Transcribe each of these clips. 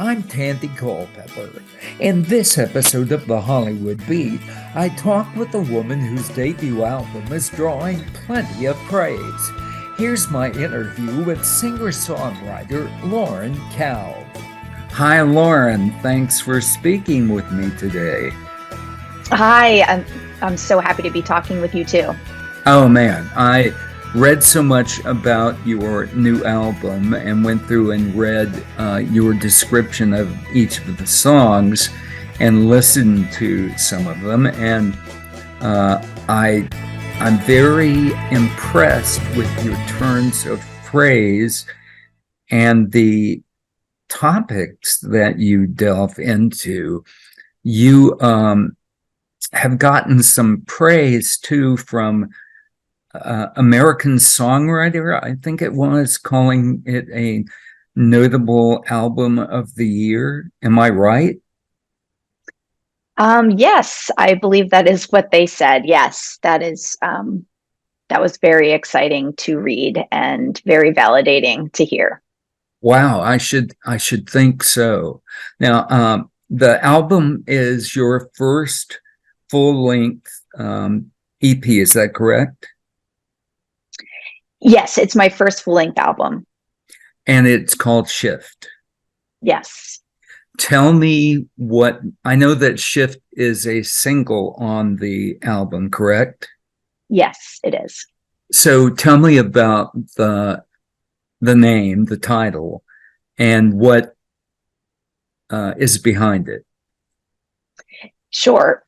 I'm Tandy Culpepper. In this episode of The Hollywood Beat, I talk with a woman whose debut album is drawing plenty of praise. Here's my interview with singer-songwriter Lauren Calve. Hi, Lauren. Thanks for speaking with me today. Hi, I'm so happy to be talking with you too. Oh man, I read so much about your new album and went through and read your description of each of the songs and listened to some of them, and I'm very impressed with your turns of phrase and the topics that you delve into. You have gotten some praise too from American Songwriter, I think it was, calling it a notable album of the year. Am I right? Yes, I believe that is what they said. Yes, that was very exciting to read and very validating to hear. Wow, I should think so. Now, the album is your first full-length EP, is that correct? Yes, it's my first full-length album. And it's called Shift. Yes. Tell me what, I know that Shift is a single on the album, correct? Yes, it is. So tell me about the name, the title, and what is behind it. Sure.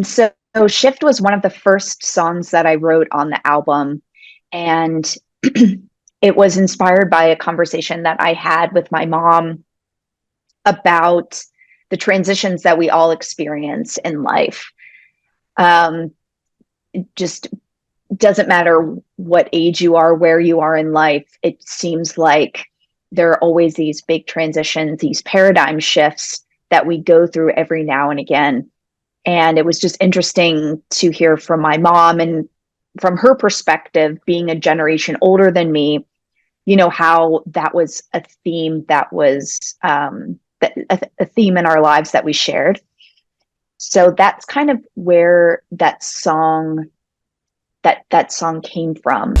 So Shift was one of the first songs that I wrote on the album. And it was inspired by a conversation that I had with my mom about the transitions that we all experience in life. It just doesn't matter what age you are, where you are in life. It seems like there are always these big transitions, these paradigm shifts that we go through every now and again. And it was just interesting to hear from my mom and from her perspective, being a generation older than me, you know, how that was a theme that was a theme in our lives that we shared. So that's kind of where that song came from.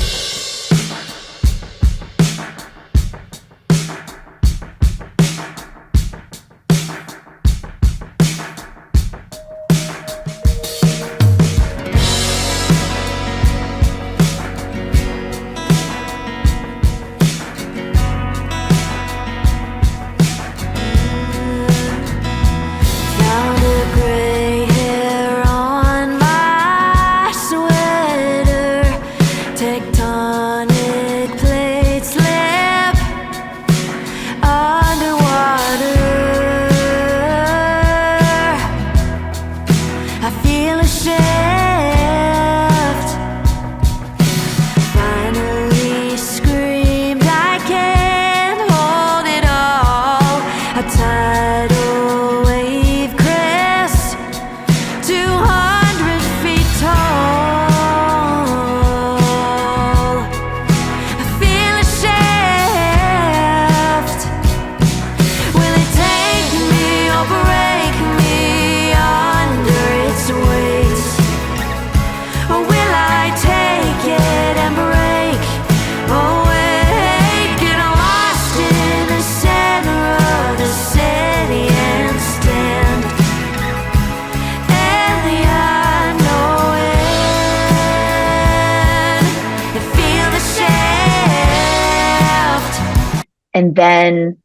And then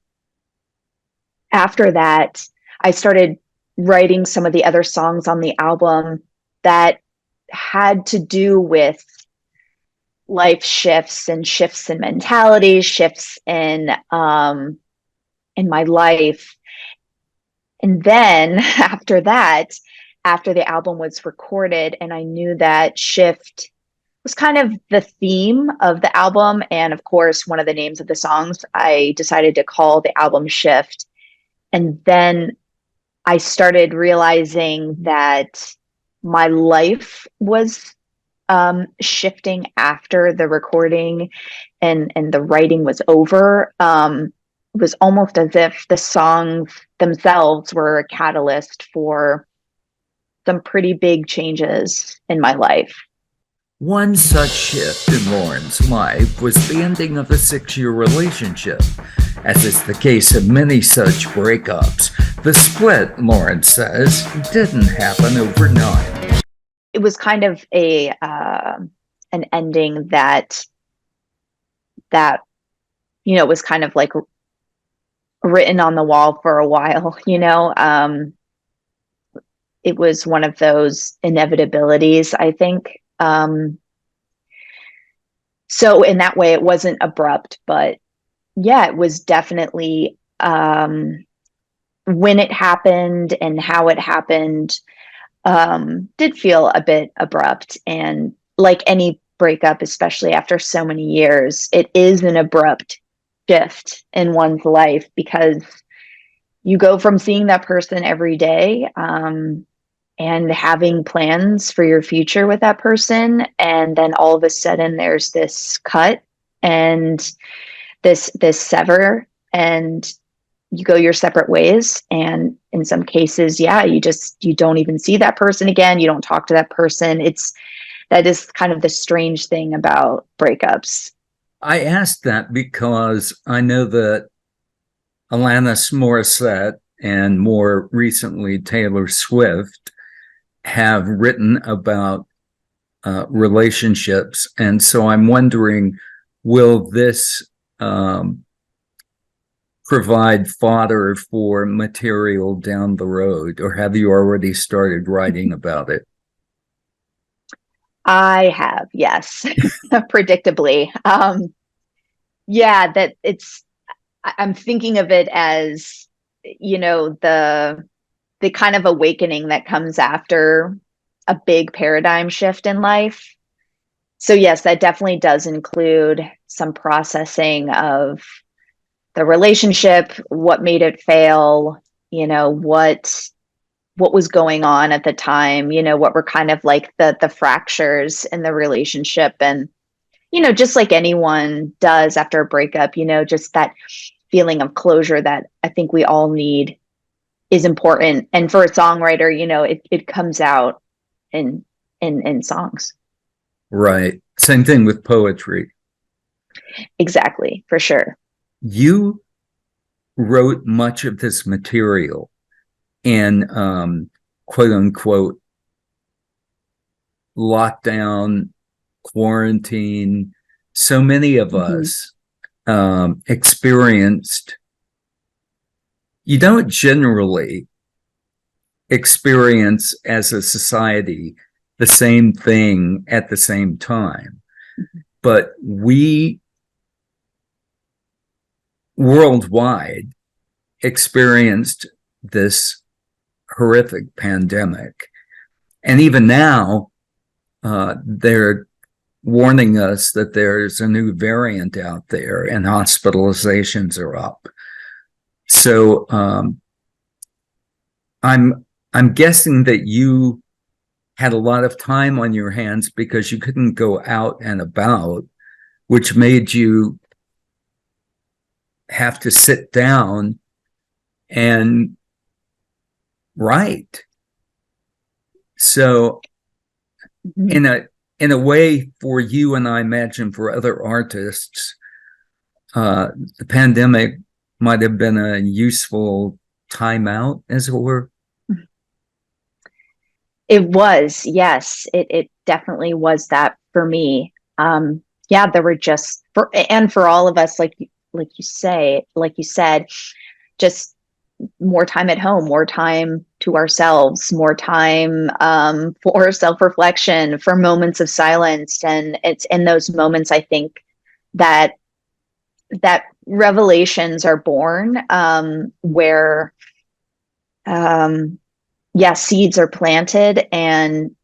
after that, I started writing some of the other songs on the album that had to do with life shifts and shifts in mentality, shifts in my life. And then after that, after the album was recorded and I knew that Shift was kind of the theme of the album, and of course, one of the names of the songs, I decided to call the album Shift. And then I started realizing that my life was shifting after the recording and the writing was over. was almost as if the songs themselves were a catalyst for some pretty big changes in my life. One such shift in Lauren's life was the ending of a 6-year relationship. As is the case of many such breakups, the split, Lauren says, didn't happen overnight. It was kind of an ending that was kind of like written on the wall for a while. It was one of those inevitabilities, I think. So in that way, it wasn't abrupt, but yeah, it was definitely when it happened and how it happened did feel a bit abrupt. And like any breakup, especially after so many years, it is an abrupt shift in one's life because you go from seeing that person every day and having plans for your future with that person, and then all of a sudden there's this cut and this sever, and you go your separate ways. And in some cases, you don't even see that person again. You don't talk to that person. That is kind of the strange thing about breakups. I asked that because I know that Alanis Morissette and more recently Taylor Swift have written about relationships. And so I'm wondering, will this provide fodder for material down the road, or have you already started writing about it? I have, yes, predictably. I'm thinking of it as, the kind of awakening that comes after a big paradigm shift in life. So yes, that definitely does include some processing of the relationship, what made it fail, what was going on at the time, what were kind of like the fractures in the relationship. And, just like anyone does after a breakup, just that feeling of closure that I think we all need is important. And for a songwriter, it comes out in songs. Right. Same thing with poetry. Exactly, for sure. You wrote much of this material in quote unquote lockdown, quarantine. So many of us experienced, you don't generally experience as a society the same thing at the same time. But we worldwide experienced this horrific pandemic. And even now, they're warning us that there's a new variant out there and hospitalizations are up. So I'm guessing that you had a lot of time on your hands because you couldn't go out and about, which made you have to sit down and write. So in a way, for you, and I imagine for other artists, the pandemic might have been a useful timeout, as it were. It was, yes, it definitely was that for me. There were just for all of us, like you said, just more time at home, more time to ourselves, more time for self-reflection, for moments of silence. And it's in those moments, I think, that revelations are born, where seeds are planted. And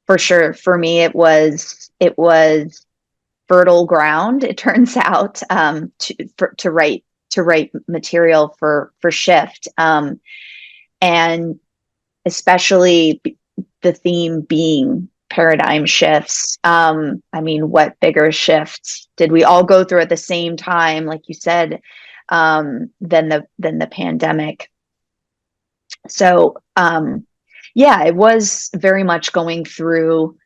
for sure, for me, it was fertile ground, it turns out, to write material for Shift, and especially the theme being paradigm shifts. What bigger shift did we all go through at the same time? Like you said, than the pandemic. So yeah, it was very much going through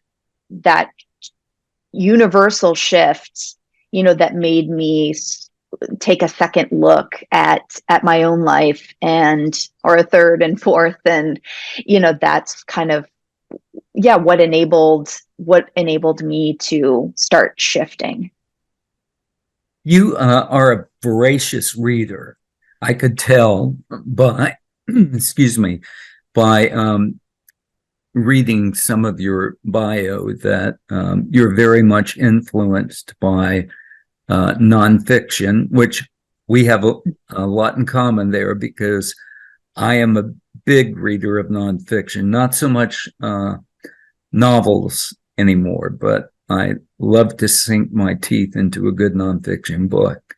that universal shift, that made me take a second look at my own life, or a third and fourth, and that's kind of what enabled me to start shifting. You are a voracious reader. I could tell by excuse me, by reading some of your bio that you're very much influenced by nonfiction, which we have a lot in common there, because I am a big reader of nonfiction, not so much novels anymore, but I love to sink my teeth into a good nonfiction book.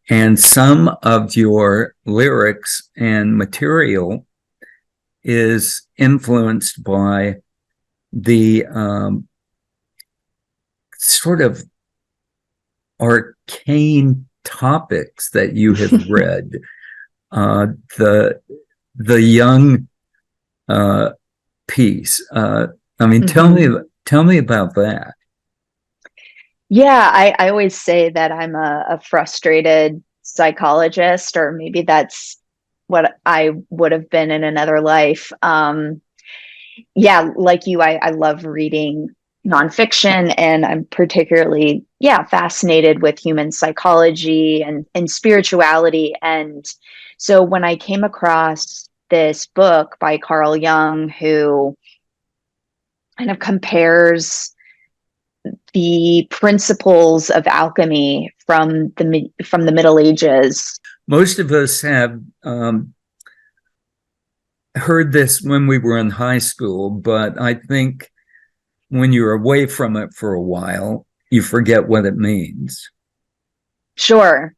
And some of your lyrics and material is influenced by the sort of arcane topics that you have read. The young piece. Tell me about that. Yeah, I always say that I'm a frustrated psychologist, or maybe that's what I would have been in another life. Yeah, like you, I love reading nonfiction, and I'm particularly, fascinated with human psychology and spirituality. And so when I came across this book by Carl Jung, who kind of compares the principles of alchemy from the Middle Ages. Most of us have heard this when we were in high school, but I think when you're away from it for a while, you forget what it means. Sure.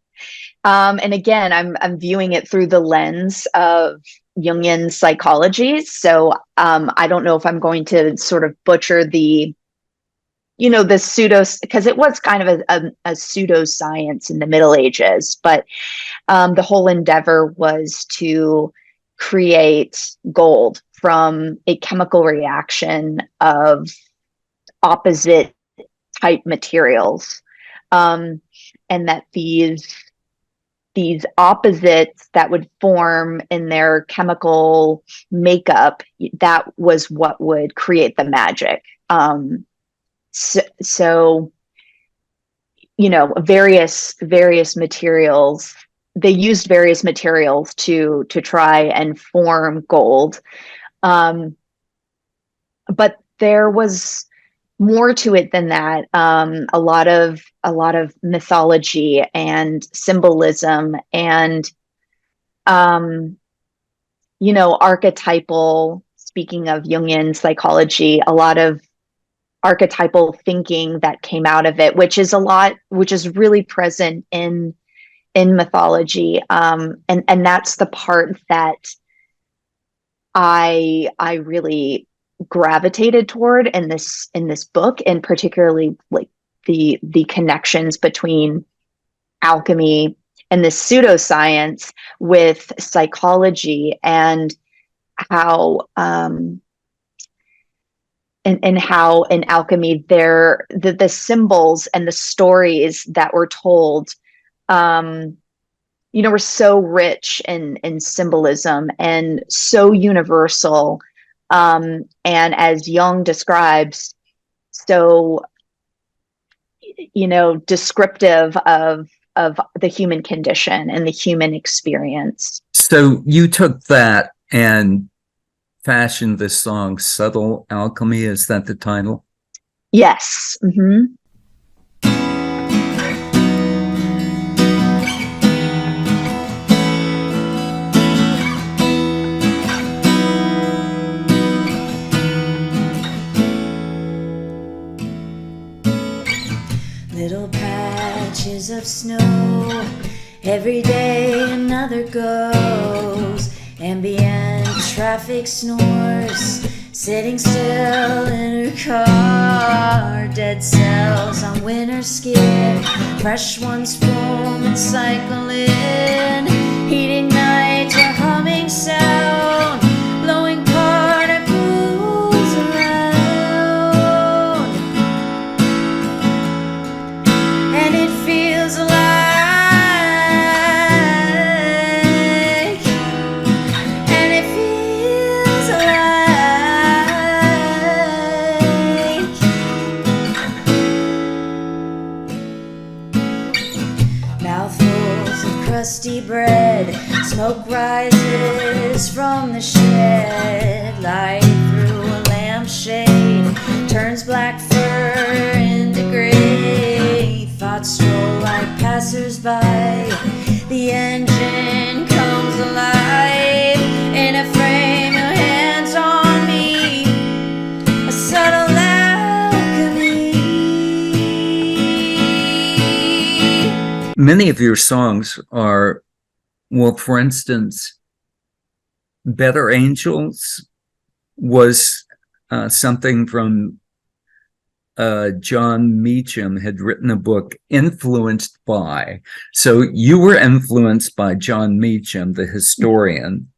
And again, I'm viewing it through the lens of Jungian psychology. So I don't know if I'm going to sort of butcher the pseudo, because it was kind of a pseudoscience in the Middle Ages, but the whole endeavor was to create gold from a chemical reaction of opposite type materials, and that these opposites that would form in their chemical makeup, that was what would create the magic. So various materials, they used various materials to try and form gold. But there was more to it than that. A lot of mythology and symbolism, and archetypal, speaking of Jungian psychology, a lot of archetypal thinking that came out of it, which is really present in mythology. And that's the part that I really gravitated toward in this book, and particularly like the connections between alchemy and this pseudoscience with psychology, and how and how in alchemy the symbols and the stories that were told were so rich in symbolism and so universal, and as Jung describes, so descriptive of the human condition and the human experience. So you took that and fashioned the song Subtle Alchemy. Is that the title? Yes. Mm-hmm. Little patches of snow, every day another goes. Ambient traffic snores, sitting still in her car. Dead cells on winter skin, fresh ones foam and cycle in. Smoke rises from the shed, light through a lampshade, turns black fur into gray. Thoughts stroll like passers-by, the engine comes alive in a frame of hands on me, a subtle alchemy. Many of your songs are, well, for instance, Better Angels was something from John Meacham had written a book influenced by. So you were influenced by John Meacham, the historian,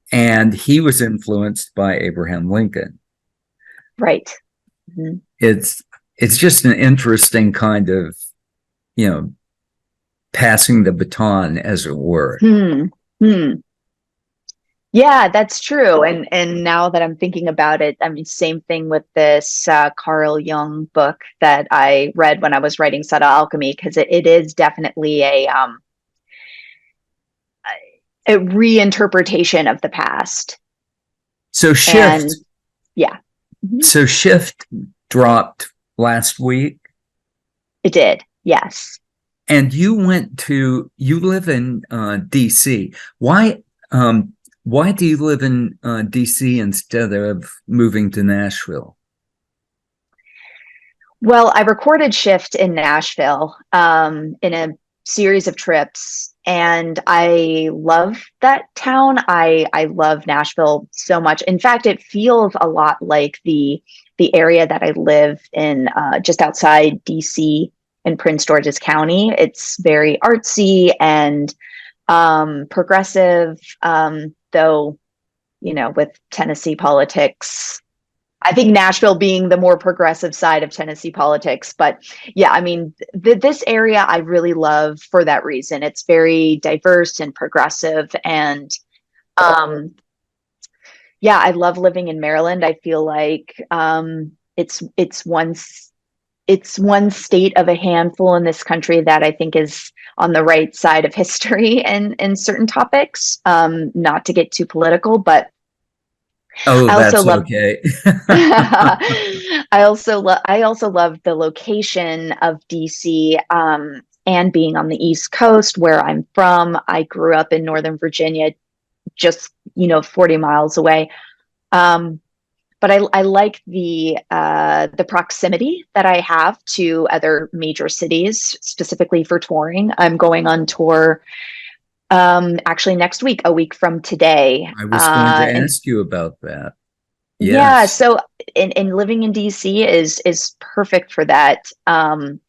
and he was influenced by Abraham Lincoln. Right. Mm-hmm. It's just an interesting kind of, passing the baton, as it were. Yeah, that's true. And now that I'm thinking about it, I mean, same thing with this Carl Jung book that I read when I was writing Subtle Alchemy, because it is definitely a reinterpretation of the past. So Shift, and, yeah. Mm-hmm. So Shift dropped last week. It did, yes. And you live in DC. Why do you live in DC instead of moving to Nashville? Well, I recorded Shift in Nashville in a series of trips, and I love that town. I love Nashville so much. In fact, it feels a lot like the area that I live in, just outside DC in Prince George's County. It's very artsy and progressive, though, with Tennessee politics, I think Nashville being the more progressive side of Tennessee politics. But yeah, I mean, this area I really love for that reason. It's very diverse and progressive. And yeah, I love living in Maryland. I feel like it's one state of a handful in this country that I think is on the right side of history and in certain topics. Not to get too political, but that's okay. I also love the location of DC, and being on the East Coast where I'm from. I grew up in Northern Virginia, just 40 miles away. But I like the proximity that I have to other major cities, specifically for touring. I'm going on tour actually next week, a week from today. I was going to ask you about that. Yes. Yeah, so in living in DC is perfect for that. In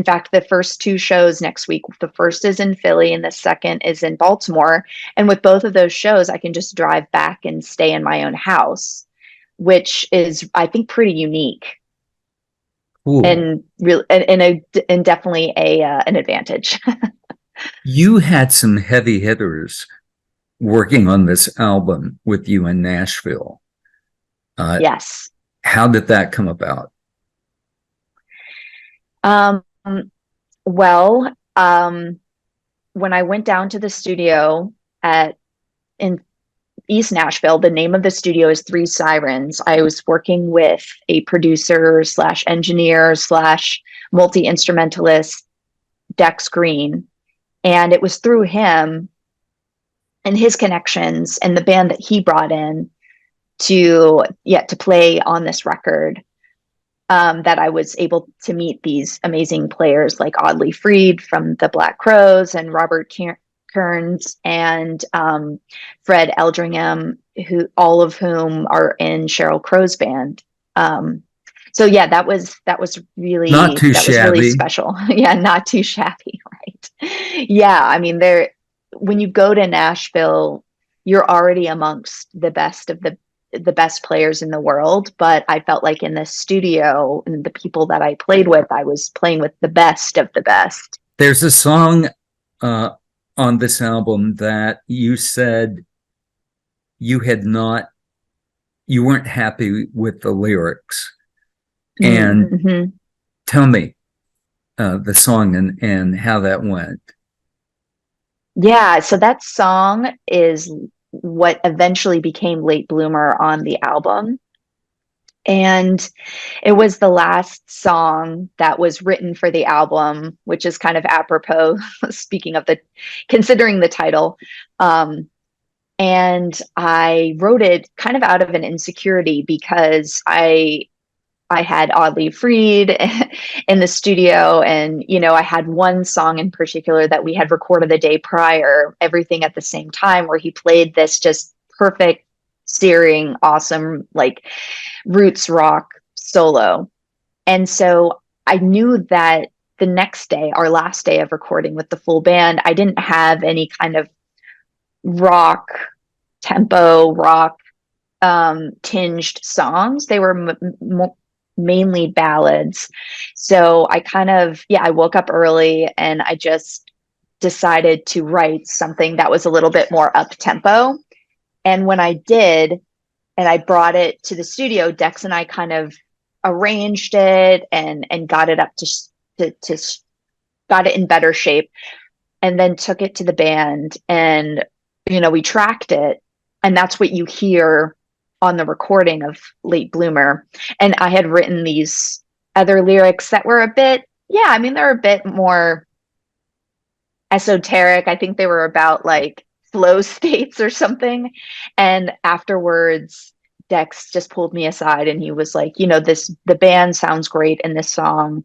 fact, the first two shows next week, the first is in Philly and the second is in Baltimore. And with both of those shows, I can just drive back and stay in my own house, which is, I think, pretty unique. Cool. And definitely an advantage. You had some heavy hitters working on this album with you in Nashville. Yes. How did that come about? Well, when I went down to the studio in East Nashville, the name of the studio is Three Sirens. I was working with a producer / engineer / multi-instrumentalist, Dex Green. And it was through him and his connections and the band that he brought in to play on this record, that I was able to meet these amazing players like Audley Freed from the Black Crowes and Robert Kearns and Fred Eltringham, all of whom are in Sheryl Crow's band. So yeah, that was really really special. Yeah, not too shabby, right? Yeah, I mean, when you go to Nashville, you're already amongst the best of the best players in the world. But I felt like in the studio and the people that I played with, I was playing with the best of the best. There's a song on this album that you said you weren't happy with the lyrics. And tell me the song and how that went. Yeah, so that song is what eventually became Late Bloomer on the album. And it was the last song that was written for the album, which is kind of apropos, speaking of considering the title. Um, and I wrote it kind of out of an insecurity because I had Audley Freed in the studio, and I had one song in particular that we had recorded the day prior, everything at the same time, where he played this just perfect, searing, awesome, like roots rock solo. And so I knew that the next day, our last day of recording with the full band, I didn't have any kind of rock tempo, rock tinged songs. They were mainly ballads. So I kind of, yeah, I woke up early and I just decided to write something that was a little bit more up tempo. And when I did, and I brought it to the studio, Dex and I kind of arranged it and got it up to got it in better shape, and then took it to the band, and we tracked it, and that's what you hear on the recording of Late Bloomer. And I had written these other lyrics that were a bit, yeah, I mean, they're a bit more esoteric. I think they were about like flow states or something. And afterwards, Dex just pulled me aside and he was like, the band sounds great in this song.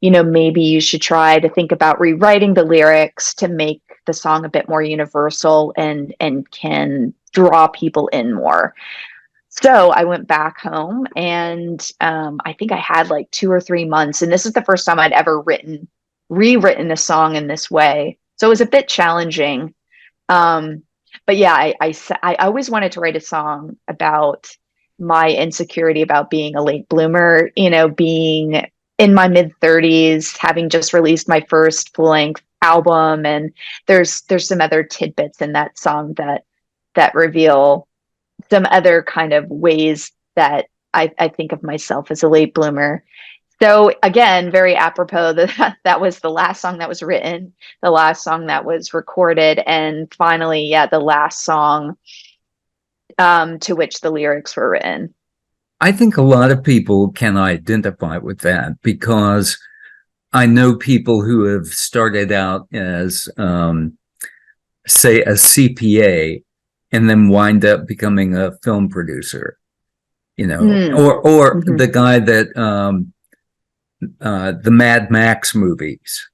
Maybe you should try to think about rewriting the lyrics to make the song a bit more universal and can draw people in more. So I went back home, and I think I had like 2 or 3 months, and this is the first time I'd ever rewritten a song in this way. So it was a bit challenging. But yeah, I always wanted to write a song about my insecurity about being a late bloomer, being in my mid 30s, having just released my first full length album. And there's some other tidbits in that song that reveal some other kind of ways that I think of myself as a late bloomer. So again, very apropos that was the last song that was written, the last song that was recorded, and finally, yeah, the last song to which the lyrics were written. I think a lot of people can identify with that because I know people who have started out as, say, a CPA and then wind up becoming a film producer, or Mm-hmm. the guy that the Mad Max movies.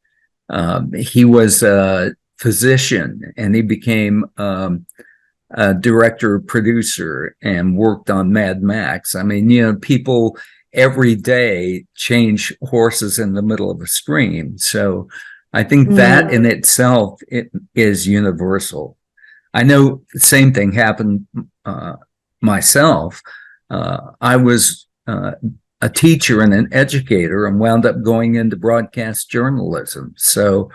He was a physician and he became a director, producer, and worked on Mad Max. I mean, people every day change horses in the middle of a stream. So I think that in itself is universal. I know the same thing happened myself. I was a teacher and an educator and wound up going into broadcast journalism. So,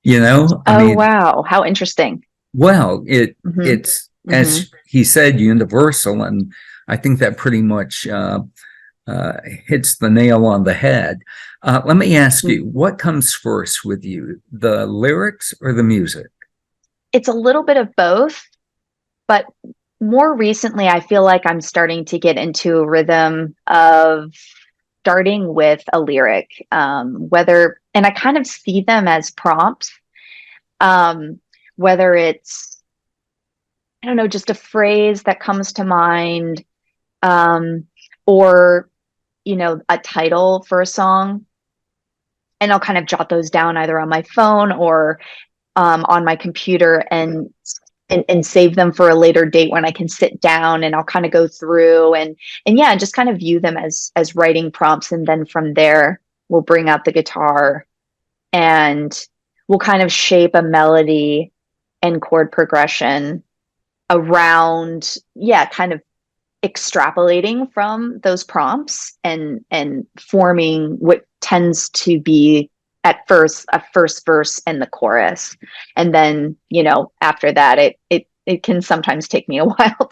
I mean, Wow, how interesting. well, Mm-hmm. it's, as he said, universal. And I think that pretty much hits the nail on the head. Let me ask you, what comes first with you, the lyrics or the music? It's a little bit of both, but more recently, I feel like I'm starting to get into a rhythm of starting with a lyric, and I kind of see them as prompts, whether it's, I don't know, just a phrase that comes to mind, or, a title for a song. And I'll kind of jot those down either on my phone or on my computer and save them for a later date when I can sit down and I'll kind of go through and yeah, just kind of view them as writing prompts. And then from there, we'll bring out the guitar and we'll kind of shape a melody and chord progression around, yeah, kind of extrapolating from those prompts and forming what tends to be at first a first verse and the chorus. And then, after that, it can sometimes take me a while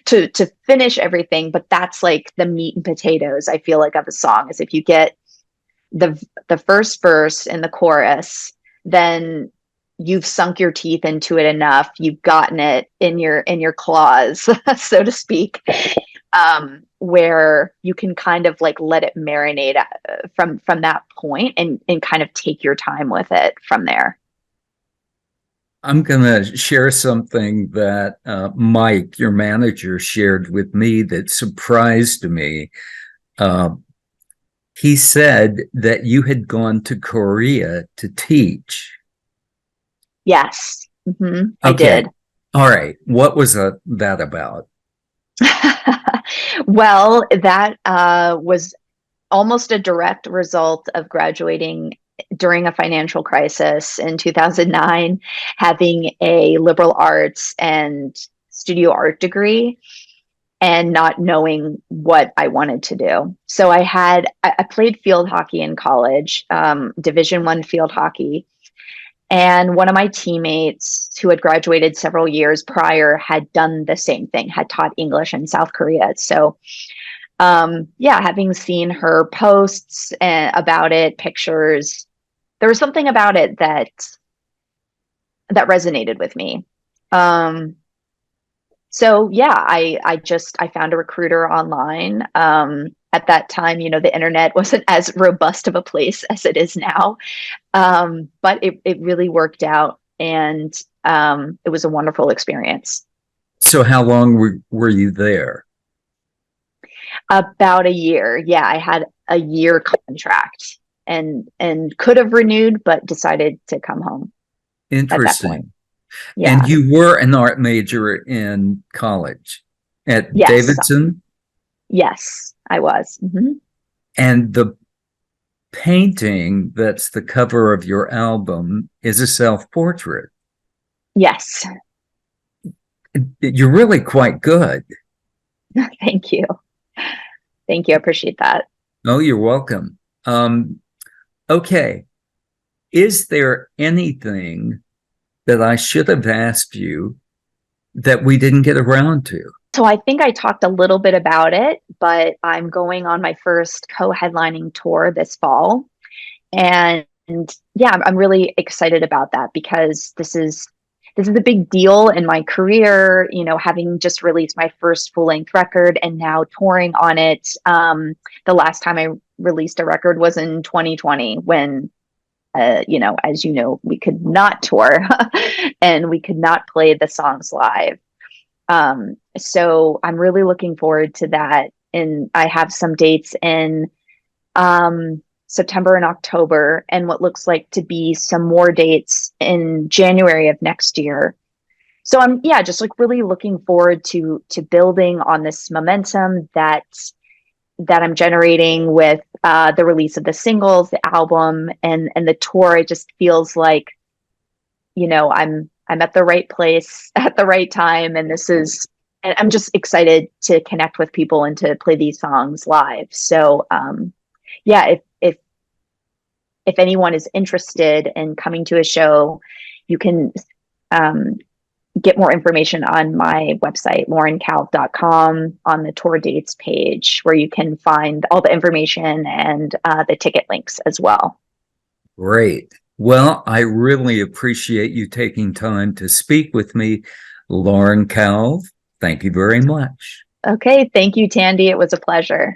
to finish everything, but that's like the meat and potatoes, I feel like, of a song, is if you get the first verse and the chorus, then you've sunk your teeth into it enough, you've gotten it in your claws, so to speak, where you can kind of like let it marinate from that point and kind of take your time with it from there. I'm going to share something that Mike, your manager, shared with me that surprised me. He said that you had gone to Korea to teach. Yes, I Okay. did. All right. What was that about? Well, that was almost a direct result of graduating during a financial crisis in 2009, having a liberal arts and studio art degree and not knowing what I wanted to do. So I played field hockey in college, Division I field hockey. And one of my teammates who had graduated several years prior had done the same thing, had taught English in South Korea. So having seen her posts about it, pictures, there was something about it that resonated with me. I found a recruiter online. At that time, the internet wasn't as robust of a place as it is now. But it really worked out, and it was a wonderful experience. So how long were you there? About a year. Yeah, I had a year contract and could have renewed, but decided to come home. Interesting. Yeah. And you were an art major in college at Davidson? Yes, I was. And the painting that's the cover of your album is a self-portrait. Yes. You're really quite good. Thank you. Thank you. I appreciate that. Oh, you're welcome. Okay. Is there anything that I should have asked you that we didn't get around to? So I think I talked a little bit about it, but I'm going on my first co-headlining tour this fall. And yeah, I'm really excited about that because this is a big deal in my career, having just released my first full-length record and now touring on it. The last time I released a record was in 2020 when, as you know, we could not tour and we could not play the songs live. So I'm really looking forward to that. And I have some dates in September and October, and what looks like to be some more dates in January of next year. So I'm just like really looking forward to building on this momentum that I'm generating with the release of the singles, the album, and the tour. It just feels like, I'm at the right place at the right time, and I'm just excited to connect with people and to play these songs live. So if anyone is interested in coming to a show, you can get more information on my website, laurencalve.com, on the tour dates page, where you can find all the information and the ticket links as well. Great. Well, I really appreciate you taking time to speak with me, Lauren Calve. Thank you very much. Okay. Thank you, Tandy. It was a pleasure.